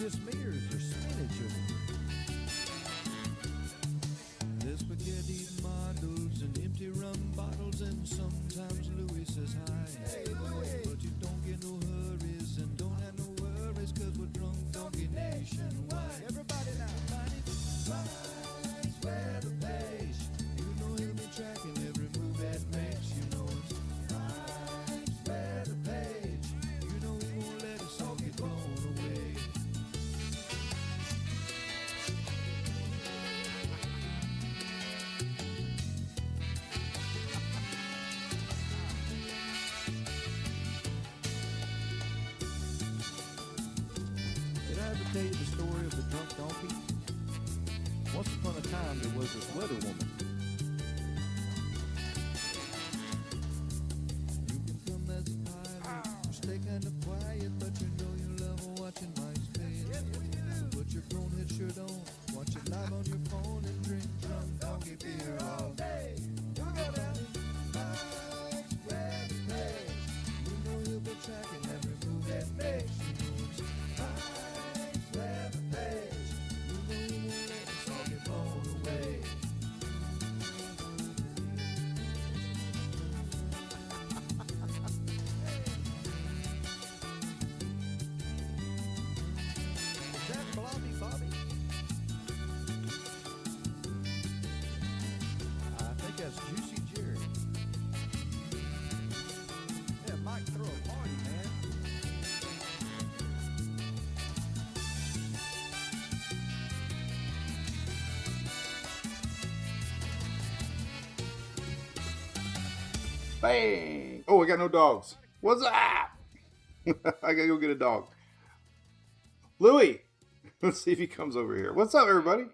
just smears or spinach in it. There's spaghetti models and empty rum bottles, and sometimes Louis says hi. Hey, Louis. But you don't get no hurries and don't have no worries, cause we're drunk donkey nationwide. Everybody now. Flies where the page. You know he'll be tracking every move that makes. You know it's flies where the page. You know he won't let us all get blown away. Did I ever tell you the story of the drunk donkey? Once upon a time, there was this weather woman. You can come as a pilot, you stay kind of quiet, but you know you love watching mice play. Put your bonehead shirt on, watch it live on your phone, and drink drunk donkey beer all day. Here we go now. Mice grab the page. You know he'll be tracking every move that makes. You know it's mice grab the page. You know he won't let us all get blown away. Is that Blobby Bobby? I think that's Juicy Jerry. Yeah, Mike, throw a party, man. Bang! Oh, I got no dogs. What's up? I gotta go get a dog. Louie! Let's see if he comes over here. What's up, everybody?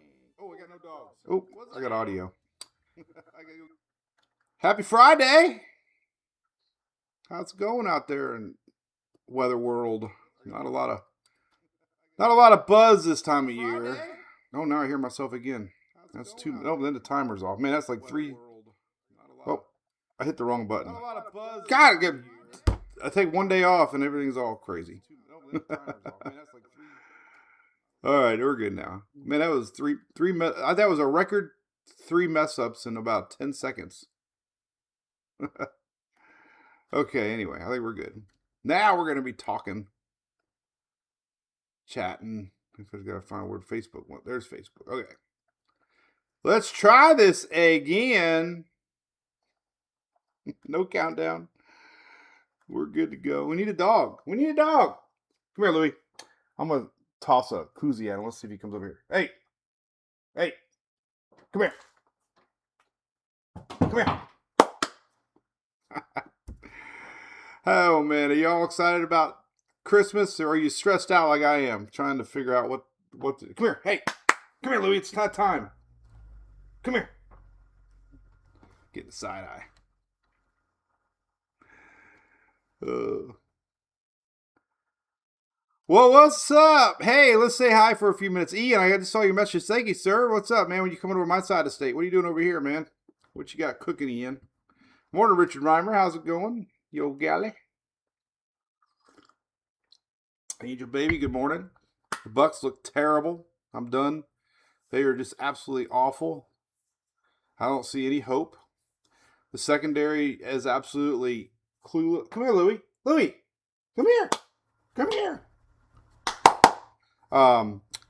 Oh, I got no dogs. Oh, I got audio. Happy Friday! How's it going out there in weather world? Not a lot of buzz this time of year. Oh, now I hear myself again. That's too. Oh, then the timer's off. Man, that's like 3. Oh, I hit the wrong button. God, I take one day off and everything's all crazy. All right, we're good now. Man, that was three. That was a record 3 mess ups in about 10 seconds. Okay, anyway, I think we're good. Now we're gonna be talking, chatting. I just gotta find where Facebook went. There's Facebook. Okay, let's try this again. No countdown. We're good to go. We need a dog. Come here, Louie. I'm going to toss a koozie at him. Let's see if he comes over here. Hey. Come here. Oh, man. Are y'all excited about Christmas, or are you stressed out like I am, trying to figure out what to do? Come here. Hey. Come here, Louie. It's not time. Come here. Get the side eye. Well, what's up? Hey, let's say hi for a few minutes. Ian, I just saw your message. Thank you, sir. What's up, man? When you coming over my side of the state? What are you doing over here, man? What you got cooking, Ian? Morning, Richard Reimer. How's it going? Yo, galley. Angel Baby, good morning. The Bucks look terrible. I'm done. They are just absolutely awful. I don't see any hope. The secondary is absolutely clueless. Come here, Louie. Come here.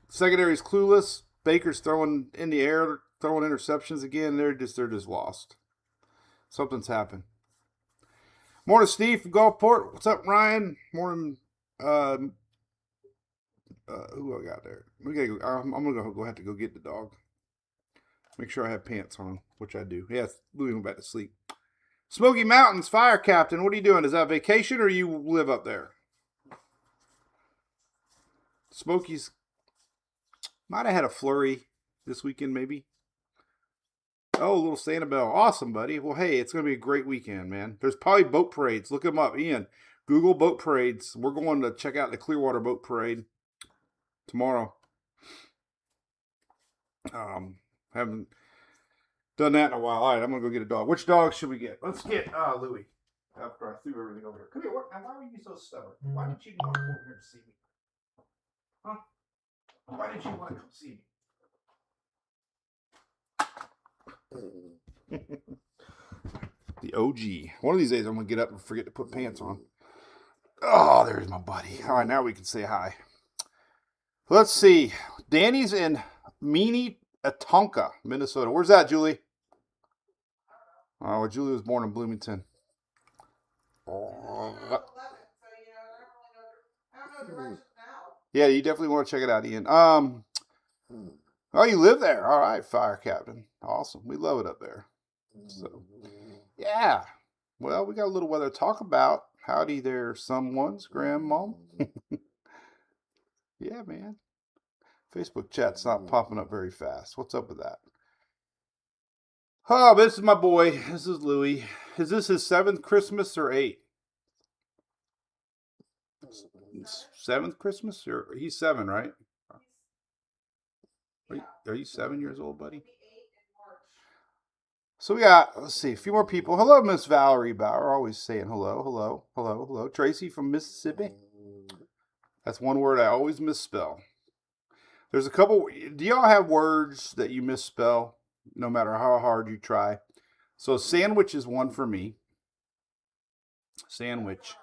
Secondary's clueless. Baker's throwing in the air, throwing interceptions again. They're just lost. Something's happened. Morning, Steve from Gulfport. What's up, Ryan? Morning. Who I got there? We gotta go. I'm gonna have to go get the dog. Make sure I have pants on, which I do. Yeah, Louie went back to sleep. Smoky Mountains Fire Captain, what are you doing? Is that vacation or you live up there? Smoky's might have had a flurry this weekend, maybe. Oh, little Sanibel. Awesome, buddy. Well, hey, it's going to be a great weekend, man. There's probably boat parades. Look them up. Ian, Google boat parades. We're going to check out the Clearwater Boat Parade tomorrow. Haven't done that in a while. All right, I'm going to go get a dog. Which dog should we get? Let's get Louie. After I threw everything over here. Come here. Why were you so stubborn? Why didn't you come over here to see me? Huh? Why did you want to come see me? The OG. One of these days I'm going to get up and forget to put pants on. Oh, there's my buddy. All right, now we can say hi. Let's see. Danny's in Minnetonka, Minnesota. Where's that, Julie? Oh, well, Julie was born in Bloomington. Yeah, you definitely want to check it out, Ian. Oh, you live there. All right, fire captain. Awesome. We love it up there. So, yeah. Well, we got a little weather to talk about. Howdy there, someone's grandmom. Yeah, man. Facebook chat's not popping up very fast. What's up with that? Oh, this is my boy. This is Louie. Is this his 7th Christmas or 8th? 7th Christmas? Or he's 7, right? Are you 7 years old, buddy? So we got, let's see, a few more people. Hello, Miss Valerie Bauer. Always saying hello, hello, hello, hello. Tracy from Mississippi. That's one word I always misspell. There's a couple. Do y'all have words that you misspell no matter how hard you try? So sandwich is one for me. Sandwich.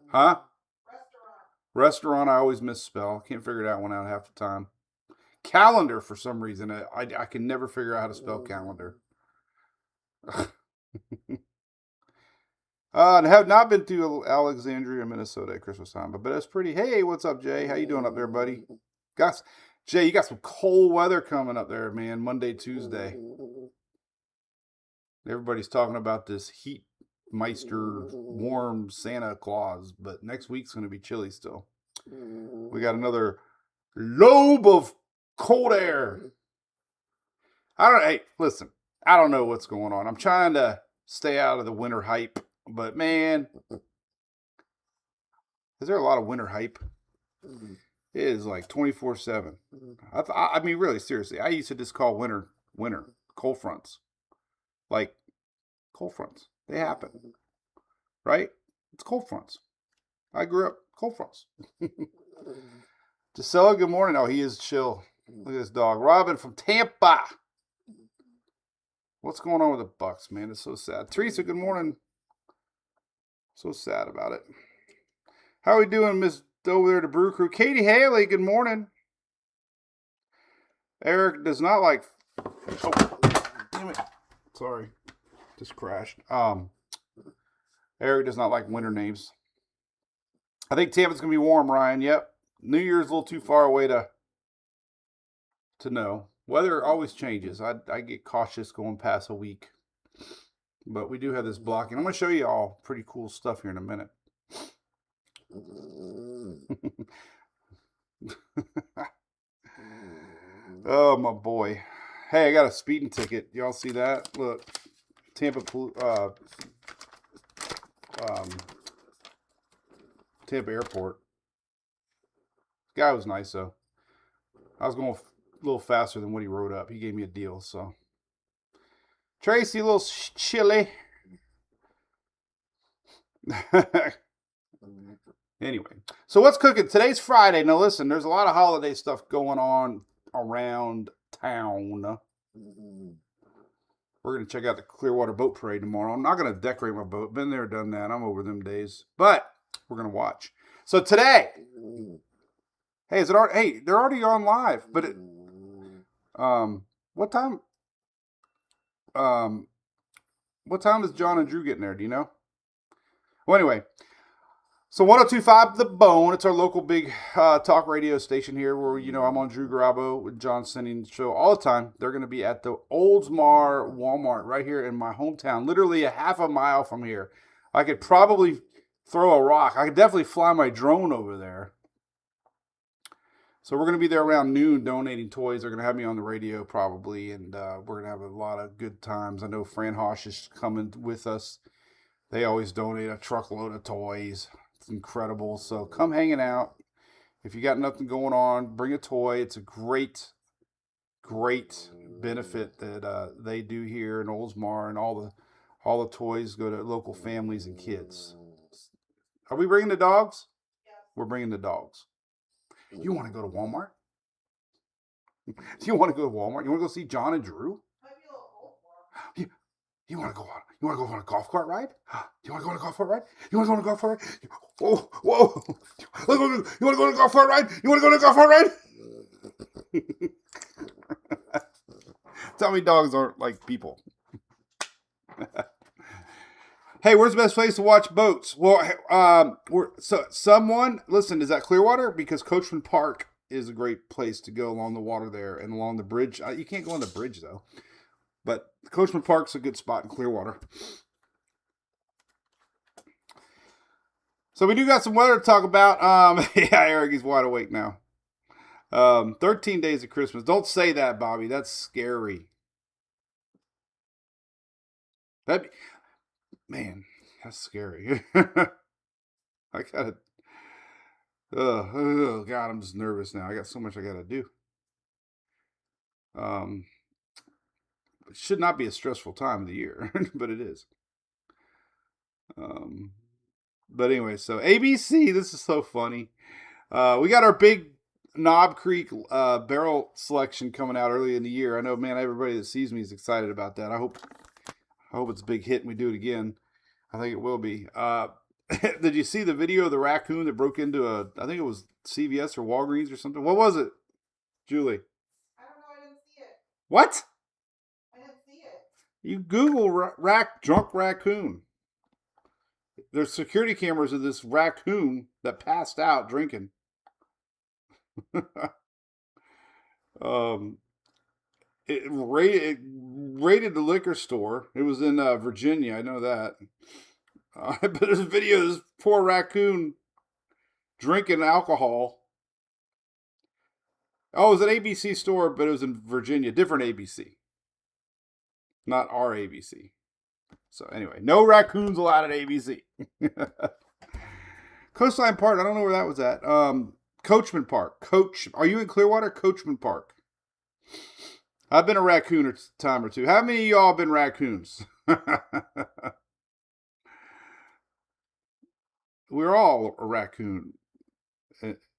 Huh? Restaurant I always misspell. Can't figure that one out half the time. Calendar, for some reason. I can never figure out how to spell calendar. And have not been to Alexandria, Minnesota at Christmas time, but it's pretty. Hey, what's up, Jay? How you doing up there, buddy? Jay, you got some cold weather coming up there, man. Monday, Tuesday. Everybody's talking about this heat meister, warm Santa Claus, but next week's going to be chilly still. We got another lobe of cold air. Hey, listen, I don't know what's going on. I'm trying to stay out of the winter hype, but man, is there a lot of winter hype? It is like 24/7. I mean, really, seriously, I used to just call winter, cold fronts. Like, cold fronts. They happen. Right? It's cold fronts. I grew up cold fronts. Gisela, good morning. Oh, he is chill. Look at this dog. Robin from Tampa. What's going on with the Bucks, man? It's so sad. Teresa, good morning. So sad about it. How are we doing, Miss over there, the Brew Crew? Katie Haley, good morning. Eric does not like... Oh, damn it. Sorry. Just crashed. Eric does not like winter names. I think Tampa's going to be warm, Ryan. Yep. New Year's a little too far away to know. Weather always changes. I get cautious going past a week. But we do have this blocking. I'm going to show you all pretty cool stuff here in a minute. Oh, my boy. Hey, I got a speeding ticket. Y'all see that? Look. Tampa Airport. This guy was nice, though. I was going a little faster than what he wrote up. He gave me a deal, so. Tracy, a little chilly. Anyway, so what's cooking? Today's Friday. Now, listen, there's a lot of holiday stuff going on around town. We're going to check out the Clearwater Boat Parade tomorrow. I'm not going to decorate my boat. Been there, done that. I'm over them days. But we're going to watch. So today, hey, is it already? Hey, they're already on live. But what time? What time is John and Drew getting there? Do you know? Well, anyway. So 102.5 The Bone. It's our local big talk radio station here where, I'm on Drew Garabo with John sending the show all the time. They're going to be at the Oldsmar Walmart right here in my hometown, literally a half a mile from here. I could probably throw a rock. I could definitely fly my drone over there. So we're going to be there around noon donating toys. They're going to have me on the radio probably, and we're going to have a lot of good times. I know Fran Hosh is coming with us. They always donate a truckload of toys. It's incredible. So come hanging out. If you got nothing going on, bring a toy. It's a great benefit that they do here in Oldsmar, and all the toys go to local families and kids. Are we bringing the dogs? Yes. We're bringing the dogs. You want to go to Walmart? Do you want to go to Walmart? You want to go see John and Drew? You want to go on? You want to go on a golf cart ride? You want to go on a golf cart ride? You want to go on a golf cart ride? Oh, whoa! You want to go on a golf cart ride? You want to go on a golf cart ride? Tell me dogs aren't like people. Hey, where's the best place to watch boats? Well, listen, is that Clearwater? Because Coachman Park is a great place to go along the water there and along the bridge. You can't go on the bridge, though. But Coachman Park's a good spot in Clearwater. So we do got some weather to talk about. Yeah, Eric is wide awake now. 13 days of Christmas. Don't say that, Bobby. That's scary. Man, that's scary. I gotta. Oh God, I'm just nervous now. I got so much I gotta do. It should not be a stressful time of the year, but it is. But anyway, so ABC, this is so funny. We got our big Knob Creek barrel selection coming out early in the year. I know, man, everybody that sees me is excited about that. I hope it's a big hit and we do it again. I think it will be. Did you see the video of the raccoon that broke into I think it was CVS or Walgreens or something? What was it, Julie? I don't know. I didn't see it. What? I didn't see it. You Google drunk raccoon. There's security cameras of this raccoon that passed out drinking. It raided the liquor store. It was in Virginia. I know that. But there's a video of this poor raccoon drinking alcohol. Oh, it was an ABC store, but it was in Virginia. Different ABC. Not our ABC. So anyway, no raccoons allowed at ABC. Coastline Park, I don't know where that was at. Coachman Park. Are you in Clearwater? Coachman Park. I've been a raccoon a time or two. How many of y'all been raccoons? We're all a raccoon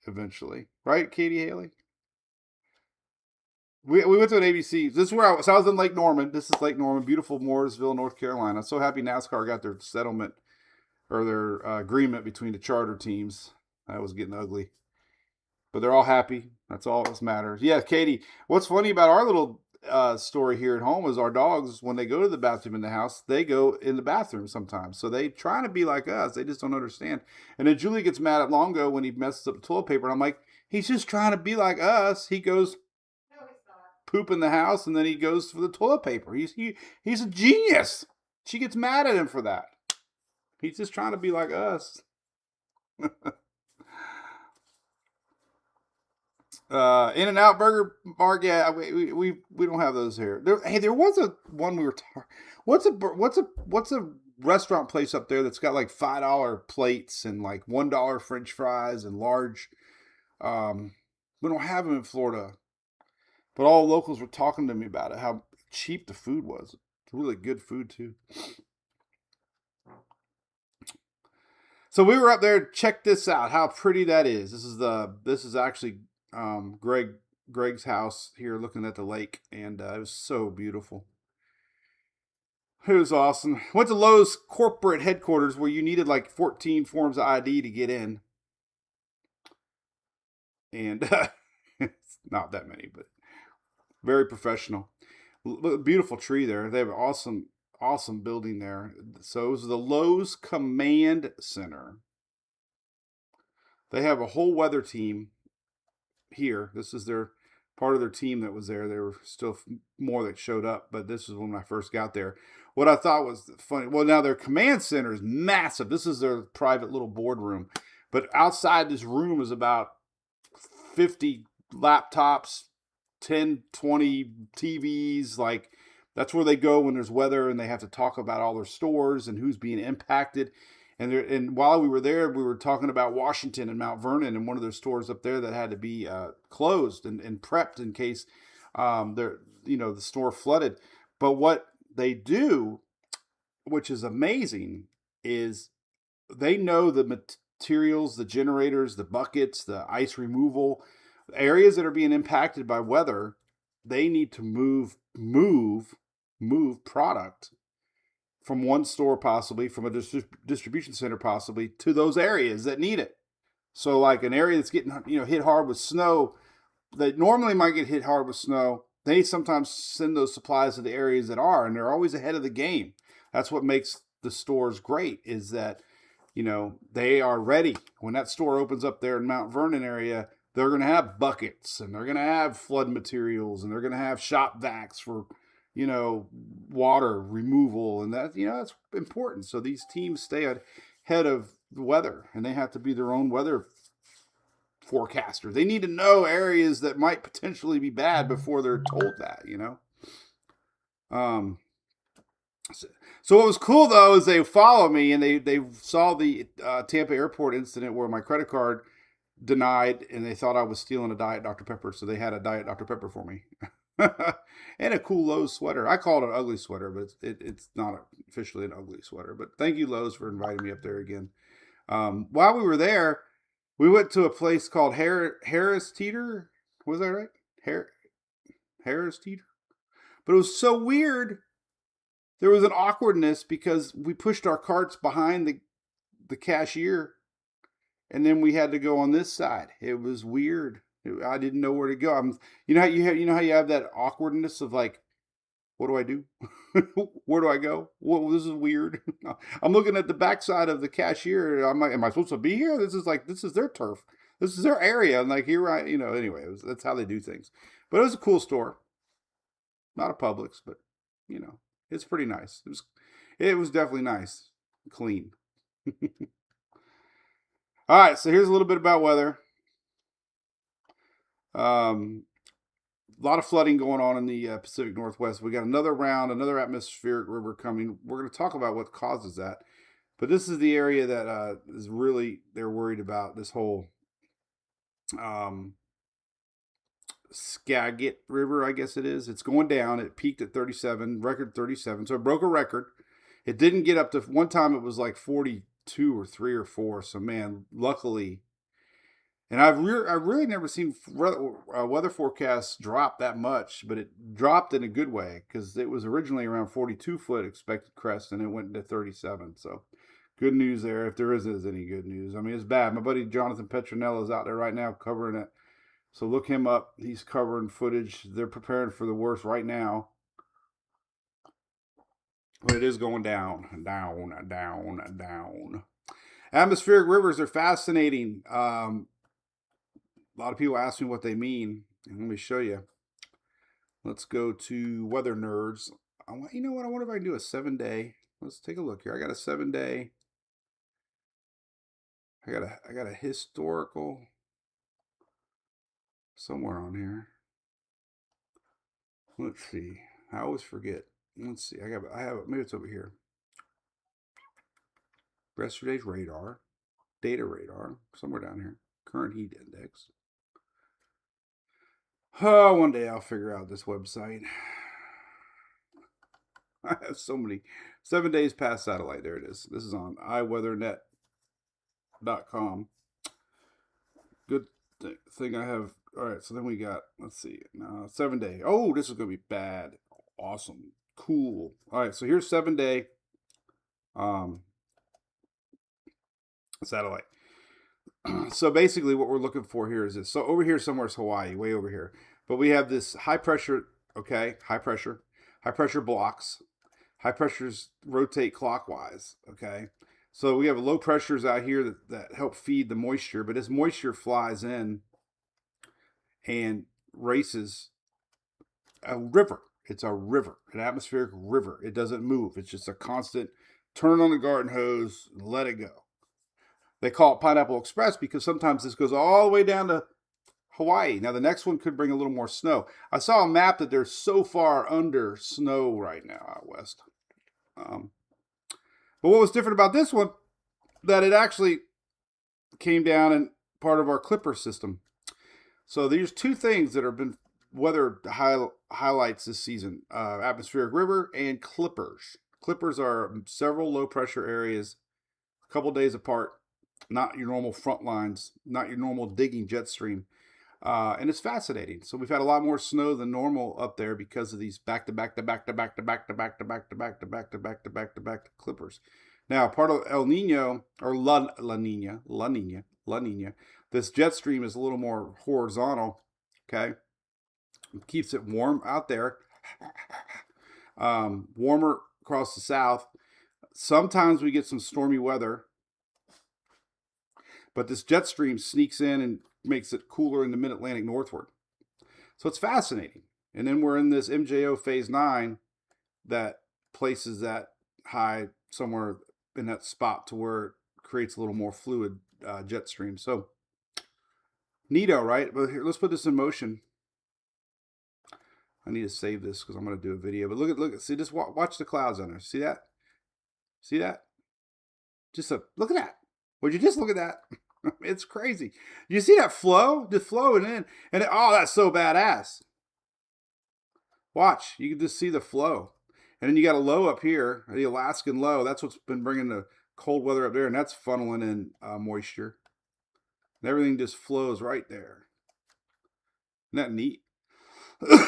eventually. Right, Katie Haley? We went to an ABC. This is where I was in Lake Norman. This is Lake Norman, beautiful Mooresville, North Carolina. I'm so happy NASCAR got their settlement or their agreement between the charter teams. That was getting ugly. But they're all happy. That's all that matters. Yeah, Katie, what's funny about our little story here at home is our dogs, when they go to the bathroom in the house, they go in the bathroom sometimes. So they trying to be like us. They just don't understand. And then Julie gets mad at Longo when he messes up the toilet paper. And I'm like, he's just trying to be like us. He goes poop in the house and then he goes for the toilet paper. He's a genius. She gets mad at him for that. He's just trying to be like us. In-N-Out Burger Mark, yeah, we don't have those here. There was one we were talking. What's a restaurant place up there that's got like $5 plates and like $1 French fries and large? We don't have them in Florida, but all locals were talking to me about it. How cheap the food was. It's really good food too. So we were up there. Check this out. How pretty that is. This is actually Greg's house here, looking at the lake, and it was so beautiful. It was awesome. Went to Lowe's corporate headquarters where you needed like 14 forms of ID to get in, and it's not that many, but very professional. Beautiful tree there. They have an awesome building there. So it was the Lowe's Command Center. They have a whole weather team here. This is their part of their team that was there. There were still more that showed up, but this is when I first got there. What I thought was funny, well, now their command center is massive. This is their private little boardroom, but outside this room is about 50 laptops, 10, 20 TVs. Like, that's where they go when there's weather and they have to talk about all their stores and who's being impacted. And while we were there, we were talking about Washington and Mount Vernon and one of their stores up there that had to be closed and prepped in case the store flooded. But what they do, which is amazing, is they know the materials, the generators, the buckets, the ice removal, areas that are being impacted by weather. they need to move product from one store, possibly from a distribution center, possibly to those areas that need it. So like an area that's getting hit hard with snow, that normally might get hit hard with snow, they sometimes send those supplies to the areas that are, and they're always ahead of the game. That's what makes the stores great, is that they are ready. When that store opens up there in Mount Vernon area, they're going to have buckets, and they're going to have flood materials, and they're going to have shop vacs for water removal, and that's important. So these teams stay ahead of the weather, and they have to be their own weather forecaster. They need to know areas that might potentially be bad before they're told that. So what was cool though is they follow me, and they saw the Tampa airport incident where my credit card denied, and they thought I was stealing a Diet Dr. Pepper, so they had a Diet Dr. Pepper for me. And a cool Lowe's sweater. I call it an ugly sweater, but it's not officially an ugly sweater. But thank you, Lowe's, for inviting me up there again. While we were there, we went to a place called Harris Teeter. Was that right? Harris Teeter? But it was so weird. There was an awkwardness because we pushed our carts behind the cashier, and then we had to go on this side. It was weird. I didn't know where to go. How you have that awkwardness of like, what do I do? Where do I go? Well, this is weird. I'm looking at the backside of the cashier. I'm like, am I supposed to be here? This is their turf. This is their area. And like here, anyway, that's how they do things. But it was a cool store. Not a Publix, but it's pretty nice. It was definitely nice, clean. All right, so here's a little bit about weather. A lot of flooding going on in the Pacific Northwest. We got another atmospheric river coming. We're going to talk about what causes that. But this is the area that is really, they're worried about, this whole Skagit River, I guess it is. It's going down. It peaked at 37, record 37. So it broke a record. It didn't get up to, one time it was like 42 or 3 or 4. So man, luckily. And I've really never seen weather forecasts drop that much, but it dropped in a good way because it was originally around 42 foot expected crest, and it went to 37. So good news there, if there is any good news. I mean, it's bad. My buddy Jonathan Petronella is out there right now covering it. So look him up. He's covering footage. They're preparing for the worst right now. But it is going down. Atmospheric rivers are fascinating. A lot of people ask me what they mean, and let me show you. Let's go to Weather Nerds. You know what? I wonder if I can do a 7-day. Let's take a look here. I got a 7-day. I got a historical somewhere on here. Let's see. I always forget. Let's see. I have it. Maybe it's over here. Yesterday's radar, data radar, somewhere down here. Current heat index. Oh, one day I'll figure out this website. I have so many. 7 days past satellite. There it is. This is on iweathernet.com. Good thing I have. All right, so then we got, let's see, 7 day. Oh, this is going to be bad. Awesome. Cool. All right, so here's 7-day satellite. So basically what we're looking for here is this. So over here somewhere is Hawaii, way over here. But we have this high pressure, okay, high pressure blocks. High pressures rotate clockwise, okay? So we have low pressures out here that help feed the moisture, but as moisture flies in and races a river, it's a river, an atmospheric river. It doesn't move. It's just a constant turn on the garden hose and let it go. They call it Pineapple Express because sometimes this goes all the way down to Hawaii. Now, the next one could bring a little more snow. I saw a map that they're so far under snow right now out west. But what was different about this one, that it actually came down in part of our Clipper system. So there's two things that have been weather highlights this season. Atmospheric river and Clippers. Clippers are several low pressure areas, a couple days apart. Not your normal front lines, not your normal digging jet stream. And it's fascinating. So we've had a lot more snow than normal up there because of these back to back to back to back to back to back to back to back to back to back to back to back clippers. Now, part of El Nino or La Nina, this jet stream is a little more horizontal. Okay, it keeps it warm out there, warmer across the south. Sometimes we get some stormy weather, but this jet stream sneaks in and makes it cooler in the mid-Atlantic northward. So it's fascinating. And then we're in this MJO phase 9 that places that high somewhere in that spot to where it creates a little more fluid jet stream. So neato, right? But here, let's put this in motion. I need to save this because I'm going to do a video. But look at, see, just watch the clouds on there. See that? See that? Look at that. Would you just look at that? It's crazy. You see that flow? Just flowing in. And oh, that's so badass. Watch. You can just see the flow. And then you got a low up here, the Alaskan low. That's what's been bringing the cold weather up there. And that's funneling in moisture. And everything just flows right there. Isn't that neat?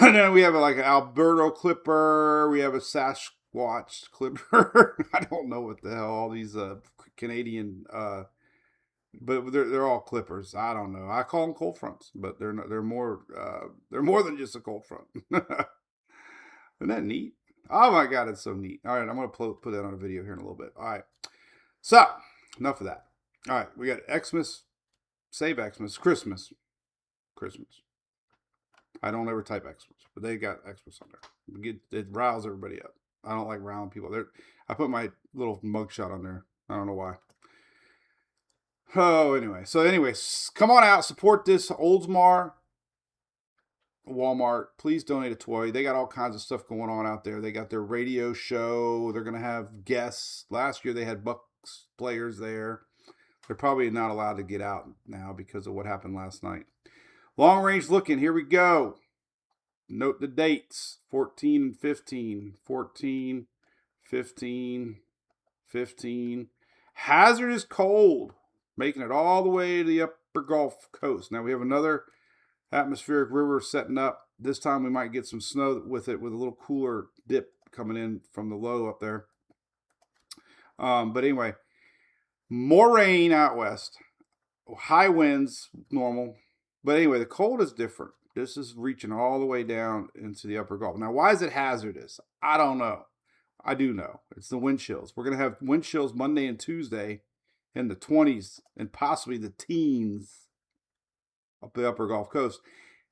And then we have like an Alberto clipper. We have a Sasquatch clipper. I don't know what the hell all these Canadian... but they're all clippers. I don't know. I call them cold fronts, but they're more than just a cold front. Isn't that neat? Oh my God, it's so neat. All right, I'm gonna put that on a video here in a little bit. All right, so enough of that. All right, we got Xmas, save Xmas, Christmas. I don't ever type Xmas, but they got Xmas on there. It riles everybody up. I don't like riling people. I put my little mugshot on there. I don't know why. Oh, anyway. Come on out. Support this Oldsmar Walmart. Please donate a toy. They got all kinds of stuff going on out there. They got their radio show. They're going to have guests. Last year they had Bucks players there. They're probably not allowed to get out now because of what happened last night. Long range looking. Here we go. Note the dates. 14 and 15. 14, 15, 15. Hazardous cold. Making it all the way to the upper Gulf Coast. Now we have another atmospheric river setting up. This time we might get some snow with it, with a little cooler dip coming in from the low up there. But anyway, more rain out west. High winds, normal. But anyway, the cold is different. This is reaching all the way down into the upper Gulf. Now, why is it hazardous? I don't know. I do know. It's the wind chills. We're going to have wind chills Monday and Tuesday in the 20s and possibly the teens up the upper Gulf Coast.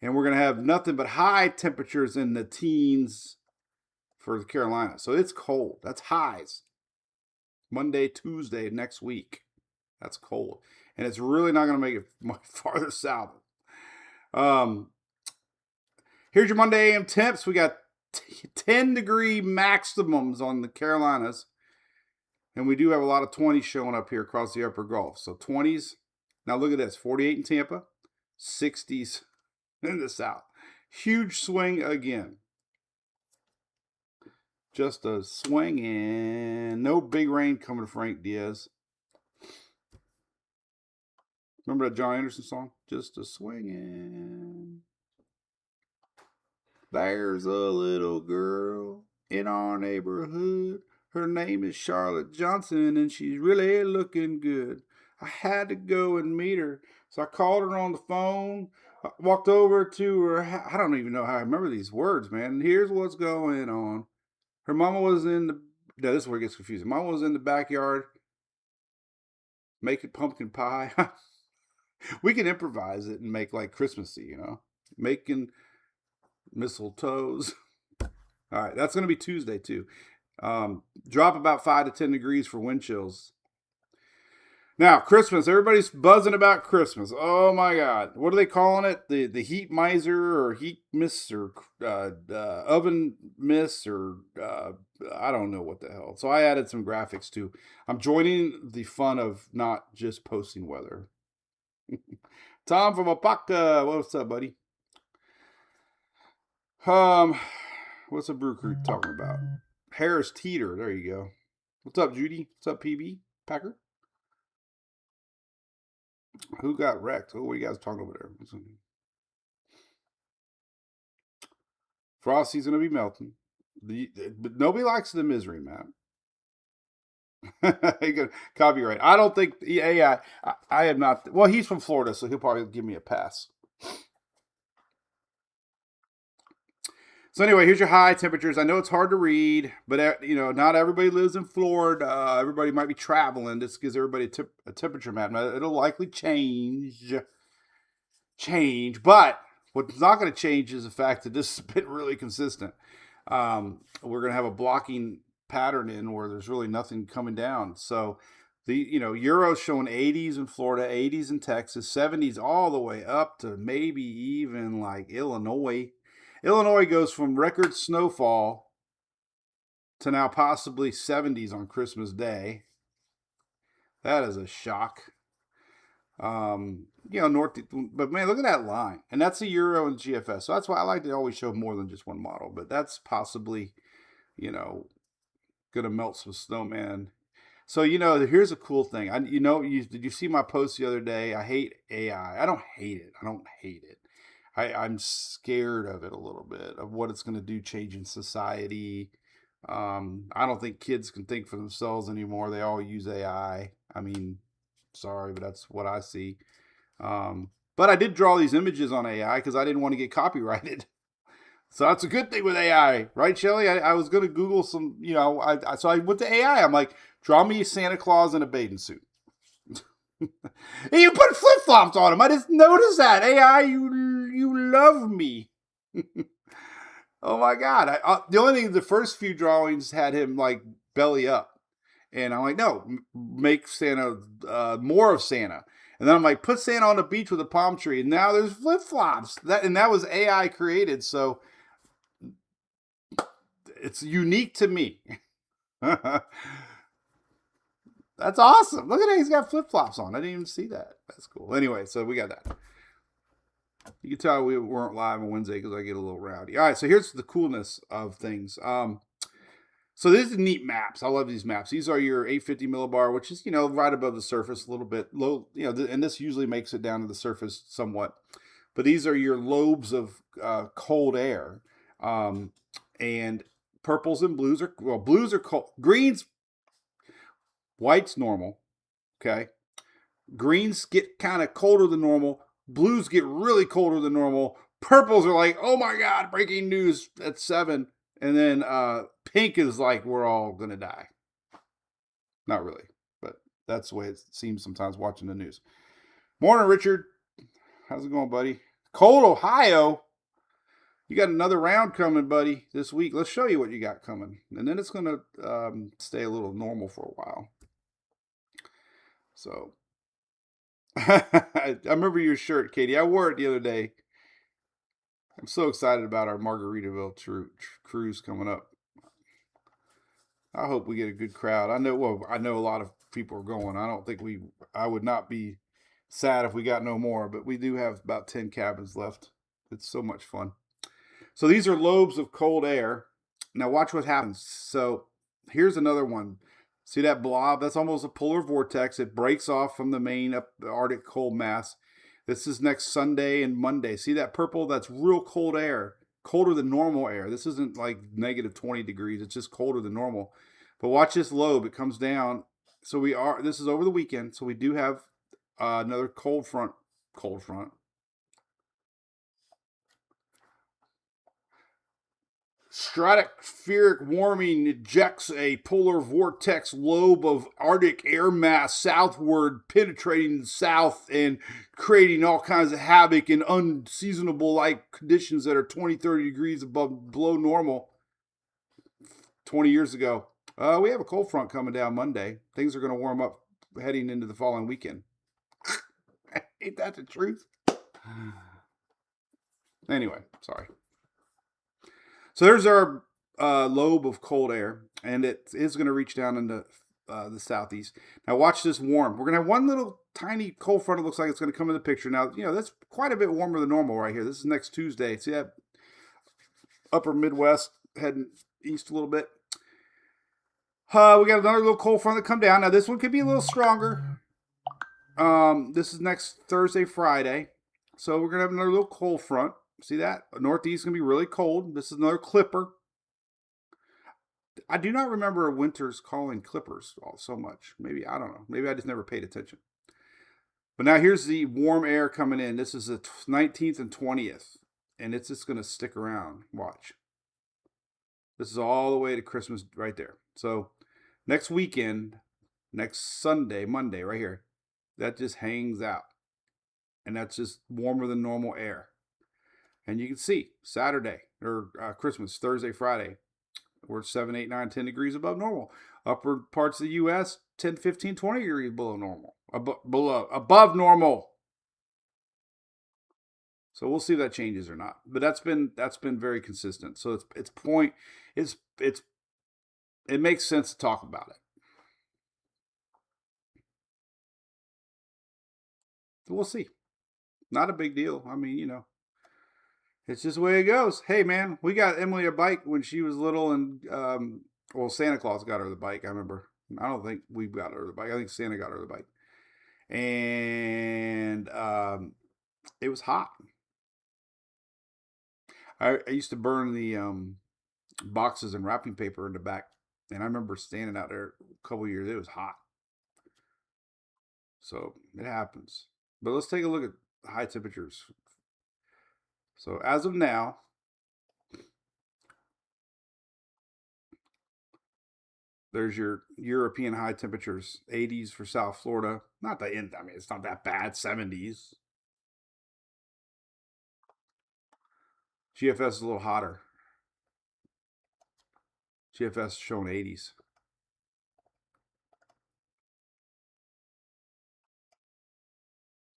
And we're going to have nothing but high temperatures in the teens for the Carolinas. So it's cold. That's highs. Monday, Tuesday, next week. That's cold. And it's really not going to make it much farther south. Here's your Monday AM temps. We got 10-degree maximums on the Carolinas. And we do have a lot of 20s showing up here across the upper Gulf. So 20s. Now look at this. 48 in Tampa. 60s in the south. Huge swing again. Just a swing and no big rain coming to Frank Diaz. Remember that John Anderson song? Just a swinging. There's a little girl in our neighborhood. Her name is Charlotte Johnson, and she's really looking good. I had to go and meet her, so I called her on the phone. I walked over to her. I don't even know how I remember these words, man. Here's what's going on. Her mama was in the... No, this is where it gets confusing. Mama was in the backyard making pumpkin pie. We can improvise it and make like Christmassy, you know. Making mistletoes. All right, that's going to be Tuesday too. Drop about 5 to 10 degrees for wind chills. Now, Christmas. Everybody's buzzing about Christmas. Oh my God. What are they calling it? The heat miser or heat mist or oven mist or I don't know what the hell. So I added some graphics too. I'm joining the fun of not just posting weather. Tom from Apaka. What's up, buddy? What's a brew crew talking about? Harris Teeter. There you go. What's up, Judy? What's up, PB? Packer? Who got wrecked? What are you guys talking over there? Frosty's going to be melting. But nobody likes the misery, man. Copyright. I don't think AI. I am not. Well, he's from Florida, so he'll probably give me a pass. So anyway, here's your high temperatures. I know it's hard to read, but not everybody lives in Florida. Everybody might be traveling. This gives everybody a temperature map. Now, it'll likely change. But what's not going to change is the fact that this has been really consistent. We're going to have a blocking pattern in where there's really nothing coming down. So the Euro's showing 80s in Florida, 80s in Texas, 70s all the way up to maybe even like Illinois. Illinois goes from record snowfall to now possibly 70s on Christmas Day. That is a shock. North, but man, look at that line. And that's a Euro and GFS. So that's why I like to always show more than just one model. But that's possibly, going to melt some snow, man. So, here's a cool thing. Did you see my post the other day? I hate AI. I don't hate it. I'm scared of it a little bit, of what it's going to do changing society. I don't think kids can think for themselves anymore. They all use AI. I mean, sorry, but that's what I see. But I did draw these images on AI because I didn't want to get copyrighted. So that's a good thing with AI, right, Shelly? I was going to Google some, so I went to AI. I'm like, draw me Santa Claus in a bathing suit. And you put flip-flops on him. I just noticed that. AI, you love me. Oh, my God. The only thing, the first few drawings had him, like, belly up. And I'm like, no, make Santa, more of Santa. And then I'm like, put Santa on the beach with a palm tree. And now there's flip-flops. That was AI created, so it's unique to me. That's awesome. Look at that. He's got flip-flops on. I didn't even see that. That's cool. Anyway, so we got that. You can tell we weren't live on Wednesday because I get a little rowdy. All right, so here's the coolness of things. So these are neat maps. I love these maps. These are your 850 millibar, which is, right above the surface, a little bit low, and this usually makes it down to the surface somewhat. But these are your lobes of cold air. And purples and blues are cold. Greens, white's normal. Okay. Greens get kind of colder than normal. Blues get really colder than normal. Purples are like, oh my God, breaking news at 7. And then pink is like, we're all going to die. Not really, but that's the way it seems sometimes watching the news. Morning, Richard. How's it going, buddy? Cold Ohio. You got another round coming, buddy, this week. Let's show you what you got coming. And then it's going to stay a little normal for a while. So, I remember your shirt, Katie. I wore it the other day. I'm so excited about our Margaritaville cruise coming up. I hope we get a good crowd. I know a lot of people are going. I would not be sad if we got no more, but we do have about 10 cabins left. It's so much fun. So these are lobes of cold air. Now watch what happens. So here's another one. See that blob? That's almost a polar vortex. It breaks off from the main Arctic cold mass. This is next Sunday and Monday. See that purple? That's real cold air. Colder than normal air. This isn't like negative 20 degrees. It's just colder than normal. But watch this lobe. It comes down. So this is over the weekend. So we do have another cold front. Stratospheric warming ejects a polar vortex lobe of Arctic air mass southward, penetrating the south and creating all kinds of havoc in unseasonable-like conditions that are 20, 30 degrees below normal 20 years ago. We have a cold front coming down Monday. Things are going to warm up heading into the following weekend. Ain't that the truth? Anyway, sorry. So there's our lobe of cold air, and it is going to reach down into the southeast. Now watch this warm. We're going to have one little tiny cold front. It looks like it's going to come in the picture. Now, that's quite a bit warmer than normal right here. This is next Tuesday. See that upper Midwest heading east a little bit. We got another little cold front that come down. Now this one could be a little stronger. This is next Thursday, Friday. So we're going to have another little cold front. See that? Northeast is going to be really cold. This is another clipper. I do not remember winters calling clippers so much. Maybe, I don't know. Maybe I just never paid attention. But now here's the warm air coming in. This is the 19th and 20th. And it's just going to stick around. Watch. This is all the way to Christmas right there. So next weekend, next Sunday, Monday, right here, that just hangs out. And that's just warmer than normal air. And you can see Saturday or Christmas, Thursday, Friday, we're 7, 8, 9, 10 degrees above normal. Upper parts of the U.S., 10, 15, 20 degrees below normal. Above normal. So we'll see if that changes or not. But that's been very consistent. So it makes sense to talk about it. So we'll see. Not a big deal. I mean, it's just the way it goes. Hey, man, we got Emily a bike when she was little, and Santa Claus got her the bike. I remember. I don't think we got her the bike. I think Santa got her the bike, and it was hot. I used to burn the boxes and wrapping paper in the back, and I remember standing out there a couple years. It was hot, so it happens. But let's take a look at high temperatures. So as of now, there's your European high temperatures, 80s for South Florida. It's not that bad, 70s. GFS is a little hotter. GFS showing 80s.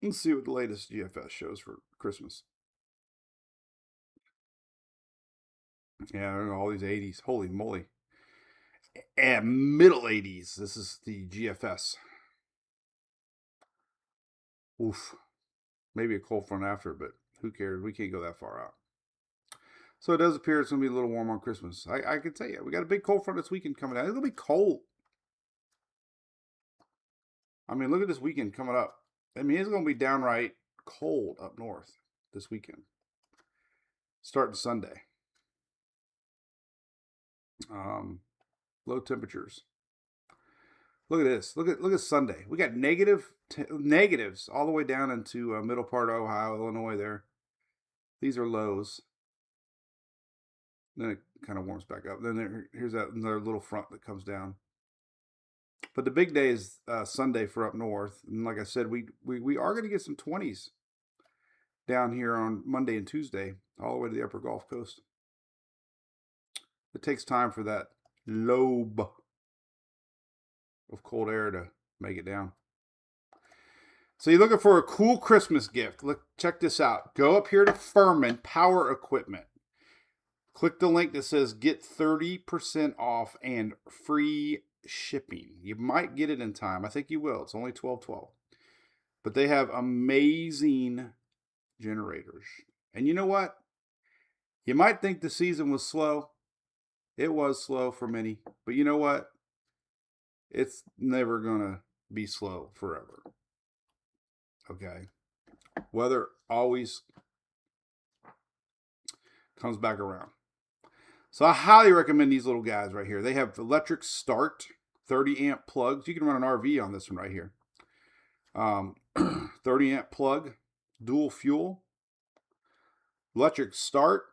Let's see what the latest GFS shows for Christmas. Yeah, all these 80s. Holy moly. And middle 80s. This is the GFS. Oof. Maybe a cold front after, but who cares? We can't go that far out. So it does appear it's going to be a little warm on Christmas. I can tell you, we got a big cold front this weekend coming out. It's going to be cold. I mean, look at this weekend coming up. I mean, it's going to be downright cold up north this weekend. Starting Sunday. Low temperatures. Look at this. Look at Sunday. We got negatives all the way down into middle part of Ohio, Illinois there. These are lows. Then it kind of warms back up. Then here's another little front that comes down. But the big day is Sunday for up north. And like I said, we are going to get some 20s down here on Monday and Tuesday, all the way to the upper Gulf Coast. It takes time for that lobe of cold air to make it down. So you're looking for a cool Christmas gift. Look, check this out. Go up here to Furman Power Equipment. Click the link that says get 30% off and free shipping. You might get it in time. I think you will. It's only $12.12. But they have amazing generators. And you know what? You might think the season was slow. It was slow for many. But you know what? It's never going to be slow forever. Okay? Weather always comes back around. So I highly recommend these little guys right here. They have electric start, 30 amp plugs. You can run an RV on this one right here. 30 amp plug, dual fuel, electric start.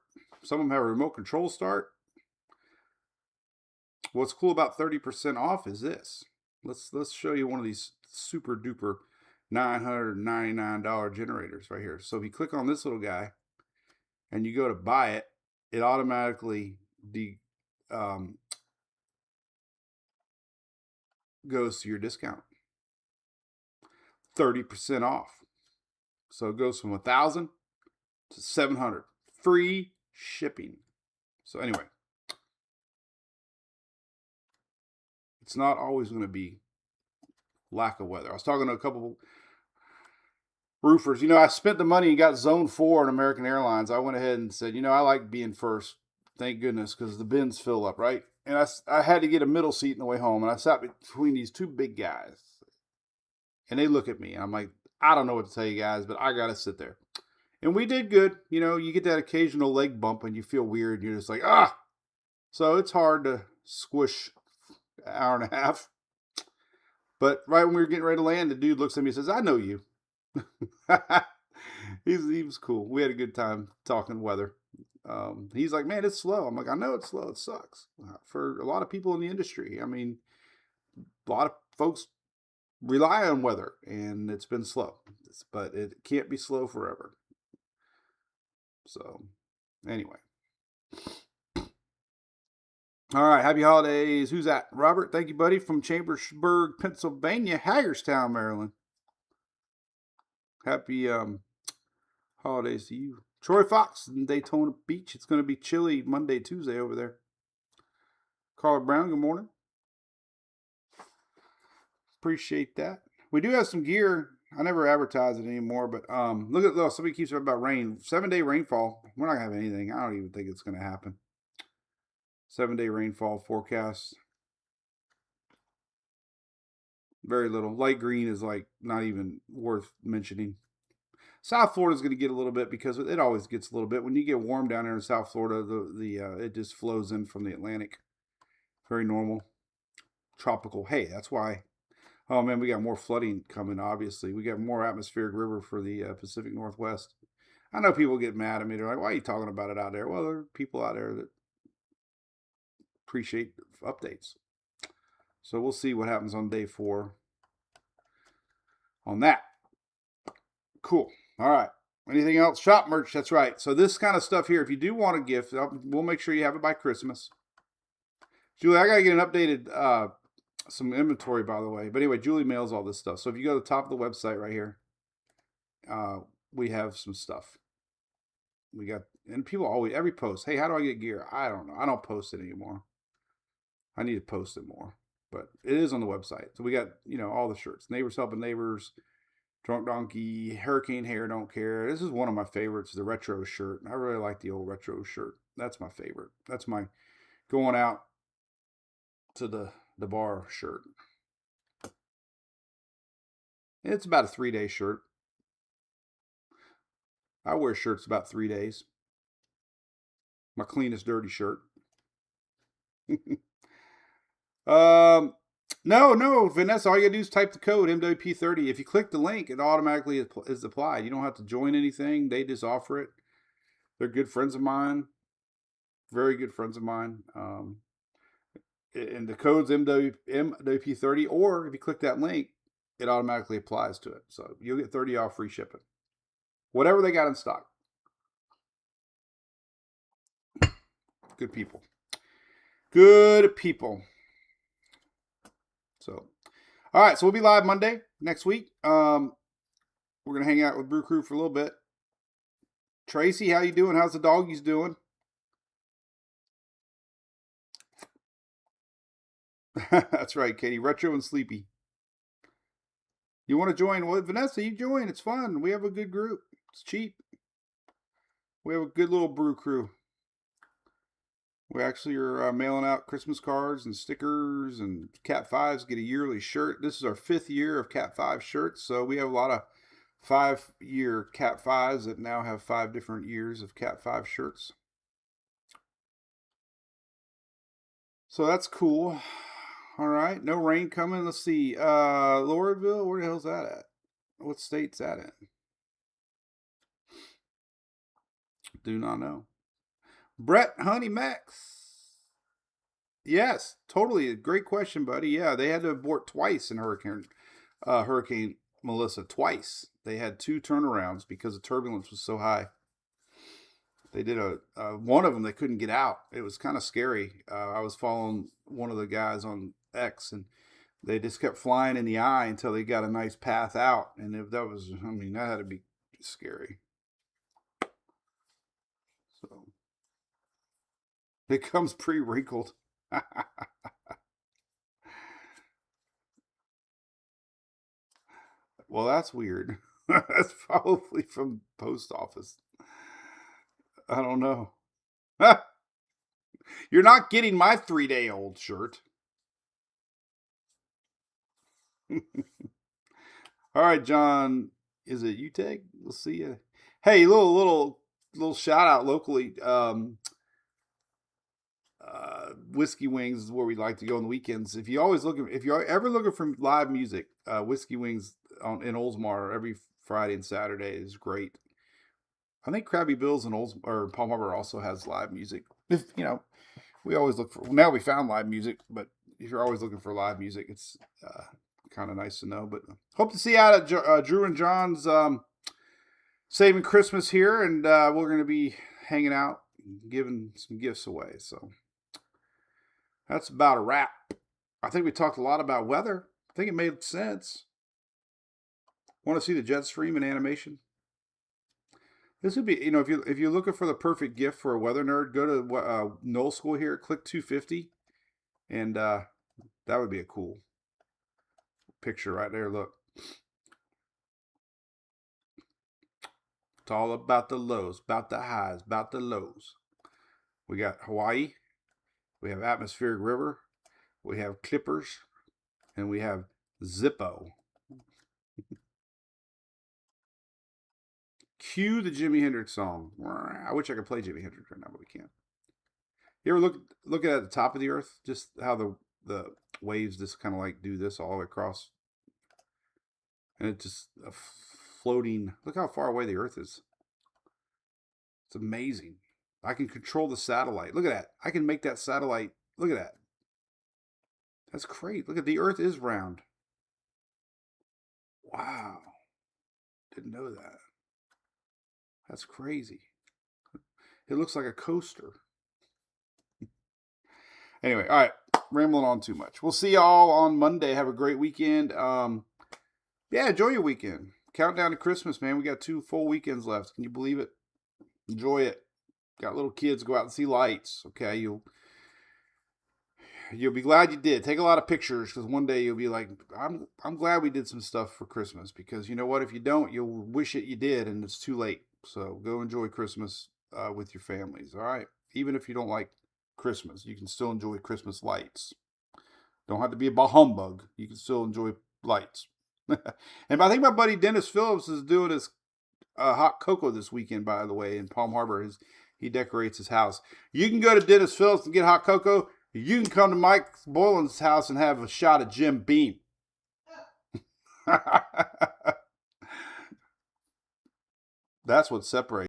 Some of them have a remote control start. What's cool about 30% off is this. Let's show you one of these super duper $999 generators right here. So if you click on this little guy and you go to buy it, it automatically goes to your discount. 30% off. So it goes from 1,000 to 700. Free shipping. So anyway, it's not always going to be lack of weather. I was talking to a couple roofers. I spent the money and got zone 4 in American Airlines. I went ahead and said, I like being first. Thank goodness, because the bins fill up, right? And I had to get a middle seat on the way home, and I sat between these two big guys. And they look at me, and I'm like, I don't know what to tell you guys, but I got to sit there. And we did good. You know, you get that occasional leg bump and you feel weird. And you're just like, ah. So it's hard to squish an hour and a half. But right when we were getting ready to land, the dude looks at me and says, I know you. He was cool. We had a good time talking weather. He's like, man, it's slow. I'm like, I know it's slow. It sucks for a lot of people in the industry. I mean, a lot of folks rely on weather, and it's been slow, but it can't be slow forever. So, anyway. All right, happy holidays. Who's that? Robert, thank you, buddy, from Chambersburg, Pennsylvania, Hagerstown, Maryland. Happy holidays to you. Troy Fox in Daytona Beach. It's going to be chilly Monday, Tuesday over there. Carla Brown, good morning. Appreciate that. We do have some gear. I never advertise it anymore, but look at somebody keeps talking about rain. 7-day rainfall. We're not going to have anything. I don't even think it's going to happen. 7-day rainfall forecast. Very little. Light green is like not even worth mentioning. South Florida is going to get a little bit because it always gets a little bit. When you get warm down there in South Florida, it just flows in from the Atlantic. Very normal. Tropical. Hey, that's why. Oh, man, we got more flooding coming, obviously. We got more atmospheric river for the Pacific Northwest. I know people get mad at me. They're like, why are you talking about it out there? Well, there are people out there that appreciate updates. So we'll see what happens on day 4 on that. Cool. All right. Anything else? Shop merch. That's right. So this kind of stuff here, if you do want a gift, we'll make sure you have it by Christmas. Julie, I got to get an updated some inventory, by the way. But anyway, Julie mails all this stuff. So if you go to the top of the website right here, we have some stuff. We got, and people always, every post, hey, how do I get gear? I don't know. I don't post it anymore. I need to post it more. But it is on the website. So we got, all the shirts. Neighbors Helping Neighbors, Drunk Donkey, Hurricane Hair Don't Care. This is one of my favorites, the retro shirt. I really like the old retro shirt. That's my favorite. That's my going out to the bar shirt. It's about a 3-day shirt. I wear shirts about 3 days. My cleanest dirty shirt. No, Vanessa, all you gotta do is type the code MWP30. If you click the link, it automatically is applied. You don't have to join anything. They just offer it. They're good friends of mine. Very good friends of mine. And the code's MWP30, or if you click that link, it automatically applies to it. So you'll get 30 off free shipping. Whatever they got in stock. Good people. Good people. So, all right. So we'll be live Monday next week. We're going to hang out with Brew Crew for a little bit. Tracy, how you doing? How's the doggies doing? That's right, Katie. Retro and sleepy. You want to join? Well, Vanessa, you join. It's fun. We have a good group. It's cheap. We have a good little Brew Crew. We actually are mailing out Christmas cards and stickers, and Cat 5s get a yearly shirt. This is our 5th year of Cat 5 shirts, so we have a lot of 5-year Cat 5s that now have 5 different years of Cat 5 shirts. So that's cool. All right, no rain coming. Let's see. Laurelville, where the hell's that at? What state's that in? Do not know. Brett Honey Max. Yes, totally. Great question, buddy. Yeah, they had to abort twice in Hurricane Melissa. Twice. They had 2 turnarounds because the turbulence was so high. They did one of them, they couldn't get out. It was kind of scary. I was following one of the guys on X, and they just kept flying in the eye until they got a nice path out. And that had to be scary. So it comes pre-wrinkled. Well, that's weird. That's probably from post office. I don't know. You're not getting my 3-day-old shirt. All right, John. Is it UTEG? We'll see you. Hey, little shout out locally. Whiskey Wings is where we like to go on the weekends. If you're ever looking for live music, Whiskey Wings in Oldsmar every Friday and Saturday is great. I think Krabby Bill's in Palm Harbor also has live music. If we always look for. Now we found live music, but if you're always looking for live music, it's kind of nice to know. But hope to see you out at Drew and John's Saving Christmas here, and we're going to be hanging out, giving some gifts away. So that's about a wrap. I think we talked a lot about weather. I think it made sense. Want to see the jet stream in animation? This would be, if you're looking for the perfect gift for a weather nerd, go to Knoll School here, click 250, and that would be a cool picture right there. Look. It's all about the lows, about the highs, about the lows. We got Hawaii. We have Atmospheric River. We have Clippers. And we have Zippo. Cue the Jimi Hendrix song. I wish I could play Jimi Hendrix right now, but we can't. You ever look at the top of the earth? Just how the waves just kind of like do this all the way across. And it's just a floating. Look how far away the earth is. It's amazing. I can control the satellite. Look at that. I can make that satellite. Look at that. That's great. Look at the earth is round. Wow. Didn't know that. That's crazy. It looks like a coaster. Anyway, all right. Rambling on too much. We'll see y'all on Monday. Have a great weekend. Yeah, enjoy your weekend. Countdown to Christmas, man. We got 2 full weekends left. Can you believe it? Enjoy it. Got little kids, go out and see lights. Okay, you'll be glad you did. Take a lot of pictures, because one day you'll be like, I'm glad we did some stuff for Christmas, because you know what? If you don't, you'll wish it you did, and it's too late. So go enjoy Christmas with your families. All right. Even if you don't like Christmas, you can still enjoy Christmas lights. Don't have to be a bah humbug. You can still enjoy lights. And I think my buddy Dennis Phillips is doing his hot cocoa this weekend, by the way, in Palm Harbor. He decorates his house. You can go to Dennis Phillips and get hot cocoa. You can come to Mike Boylan's house and have a shot of Jim Beam. That's what separates.